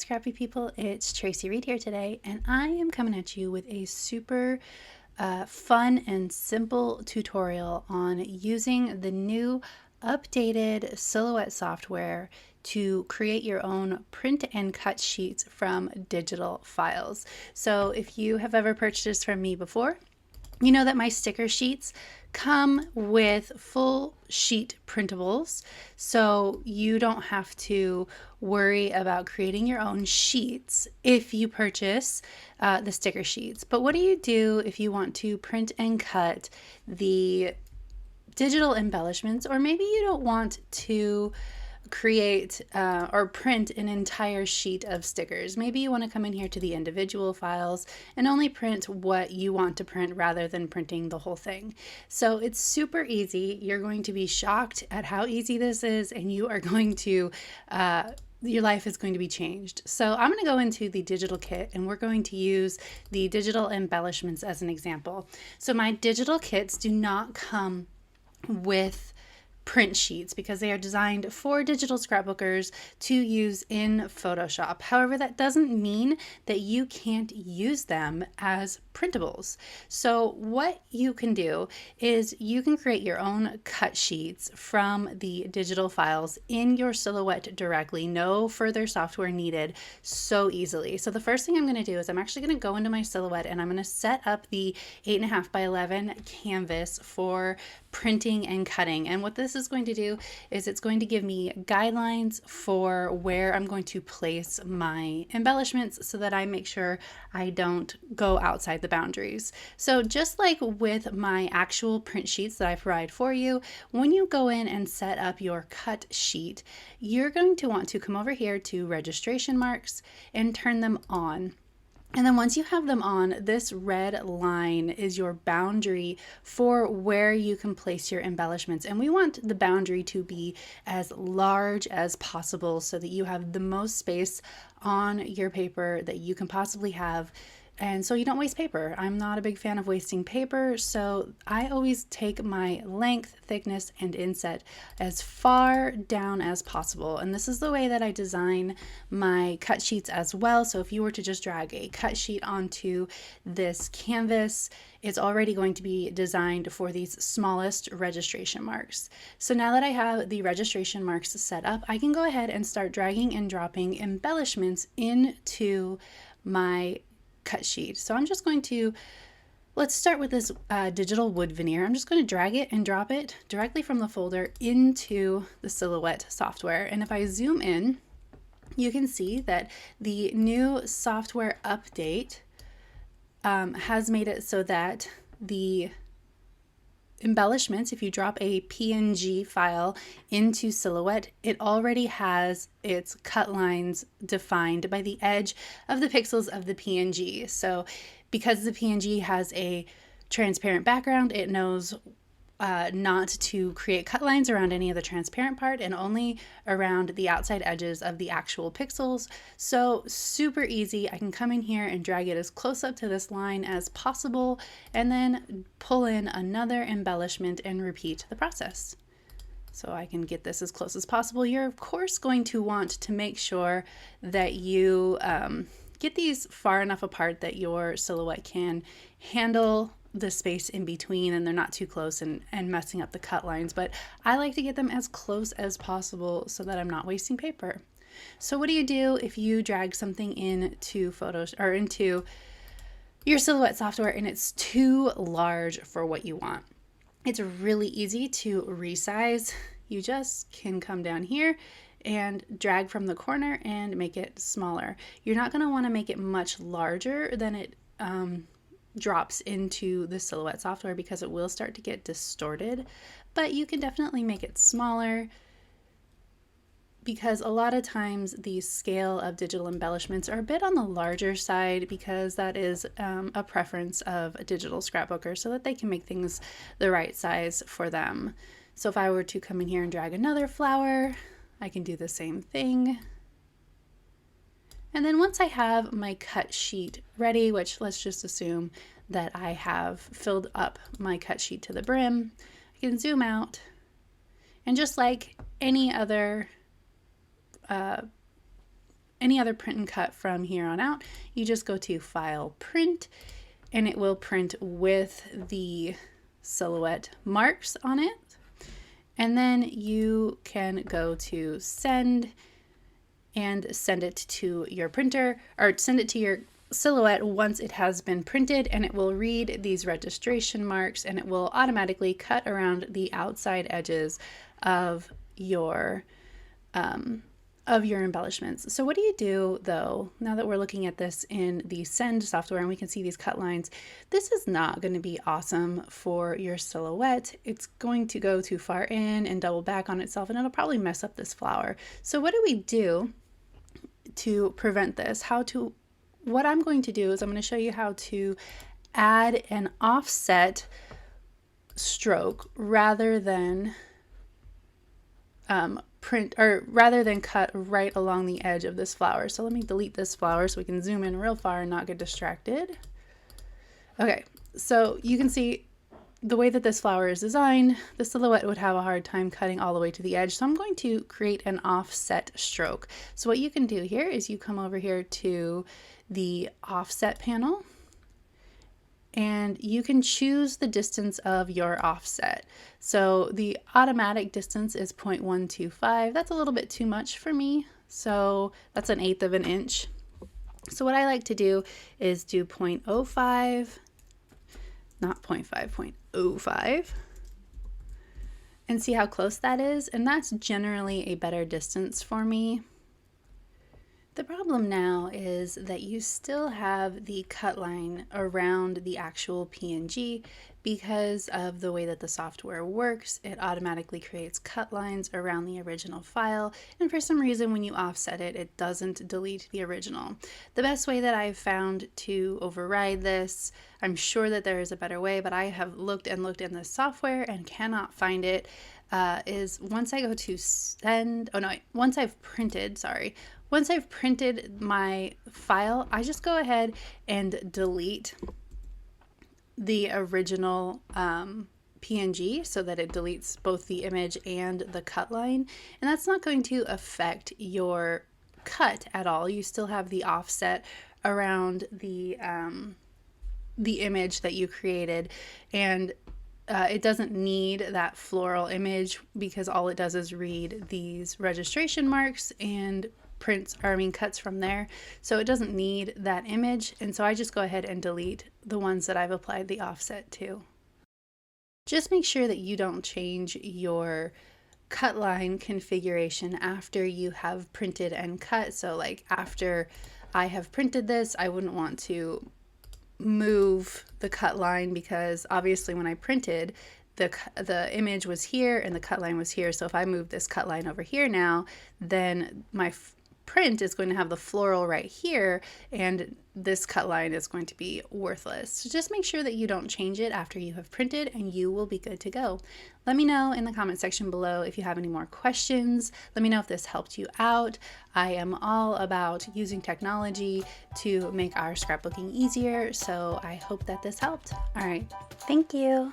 scrappy people, it's Traci Reed here today, and I am coming at you with a super fun and simple tutorial on using the new updated Silhouette software to create your own print and cut sheets from digital files. So if you have ever purchased from me before, you know that my sticker sheets come with full sheet printables, so you don't have to worry about creating your own sheets if you purchase the sticker sheets. But what do you do if you want to print and cut the digital embellishments, or maybe you don't want to create or print an entire sheet of stickers? Maybe you want to come in here to the individual files and only print what you want to print rather than printing the whole thing. So it's super easy. You're going to be shocked at how easy this is, and you are going to your life is going to be changed. So I'm going to go into the digital kit, and we're going to use the digital embellishments as an example. So my digital kits do not come with print sheets because they are designed for digital scrapbookers to use in Photoshop. However, that doesn't mean that you can't use them as printables. So what you can do is you can create your own cut sheets from the digital files in your Silhouette directly. No further software needed, so easily. So the first thing I'm going to do is I'm actually going to go into my Silhouette and I'm going to set up the 8.5 by 11 canvas for printing and cutting. And what this is going to do is it's going to give me guidelines for where I'm going to place my embellishments so that I make sure I don't go outside the boundaries. So just like with my actual print sheets that I provide for you, when you go in and set up your cut sheet, you're going to want to come over here to registration marks and turn them on. And then once you have them on, this red line is your boundary for where you can place your embellishments. And we want the boundary to be as large as possible so that you have the most space on your paper that you can possibly have. And so you don't waste paper. I'm not a big fan of wasting paper, so I always take my length, thickness, and inset as far down as possible. And this is the way that I design my cut sheets as well. So if you were to just drag a cut sheet onto this canvas, it's already going to be designed for these smallest registration marks. So now that I have the registration marks set up, I can go ahead and start dragging and dropping embellishments into my cut sheet. So I'm just going to, let's start with this digital wood veneer. I'm just going to drag it and drop it directly from the folder into the Silhouette software. And if I zoom in, you can see that the new software update has made it so that the embellishments, if you drop a PNG file into Silhouette, it already has its cut lines defined by the edge of the pixels of the PNG. So because the PNG has a transparent background, it knows not to create cut lines around any of the transparent part and only around the outside edges of the actual pixels. So super easy. I can come in here and drag it as close up to this line as possible and then pull in another embellishment and repeat the process. So I can get this as close as possible. You're of course going to want to make sure that you get these far enough apart that your Silhouette can handle the space in between and they're not too close and messing up the cut lines, but I like to get them as close as possible so that I'm not wasting paper. So what do you do if you drag something into Photos or into your Silhouette software and it's too large for what you want? It's really easy to resize. You just can come down here and drag from the corner and make it smaller. You're not going to want to make it much larger than it drops into the Silhouette software because it will start to get distorted, but you can definitely make it smaller because a lot of times the scale of digital embellishments are a bit on the larger side because that is a preference of a digital scrapbooker so that they can make things the right size for them. So if I were to come in here and drag another flower, I can do the same thing. And then once I have my cut sheet ready, which let's just assume that I have filled up my cut sheet to the brim, I can zoom out. And just like any other any other print and cut from here on out, you just go to File, Print, and it will print with the silhouette marks on it. And then you can go to Send and send it to your printer, or send it to your silhouette once it has been printed, and it will read these registration marks and it will automatically cut around the outside edges of your embellishments. So what do you do though, now that we're looking at this in the Send software and we can see these cut lines? This is not going to be awesome for your silhouette. It's going to go too far in and double back on itself, and it'll probably mess up this flower. So what do we do to prevent this? What I'm going to do is I'm going to show you how to add an offset stroke rather than cut right along the edge of this flower. So let me delete this flower so we can zoom in real far and not get distracted. Okay, so you can see the way that this flower is designed, the silhouette would have a hard time cutting all the way to the edge. So I'm going to create an offset stroke. So what you can do here is you come over here to the offset panel and you can choose the distance of your offset. So the automatic distance is 0.125. That's a little bit too much for me. So that's 1/8 of an inch. So what I like to do is do 0.05, not 0.5, 0.05, and see how close that is. And that's generally a better distance for me. The problem now is that you still have the cut line around the actual PNG because of the way that the software works. It automatically creates cut lines around the original file, and for some reason when you offset it, it doesn't delete the original. The best way that I've found to override this, I'm sure that there is a better way, but I have looked and looked in the software and cannot find it, is once I go to send, once I've printed my file, I just go ahead and delete the original PNG so that it deletes both the image and the cut line. And that's not going to affect your cut at all. You still have the offset around the image that you created, and it doesn't need that floral image because all it does is read these registration marks and cuts from there. So it doesn't need that image, and so I just go ahead and delete the ones that I've applied the offset to. Just make sure that you don't change your cut line configuration after you have printed and cut. So like after I have printed this, I wouldn't want to move the cut line because obviously when I printed, the image was here and the cut line was here. So if I move this cut line over here now, then my print is going to have the floral right here and this cut line is going to be worthless. So just make sure that you don't change it after you have printed and you will be good to go. Let me know in the comment section below if you have any more questions. Let me know if this helped you out. I am all about using technology to make our scrapbooking easier, so I hope that this helped. All right, thank you.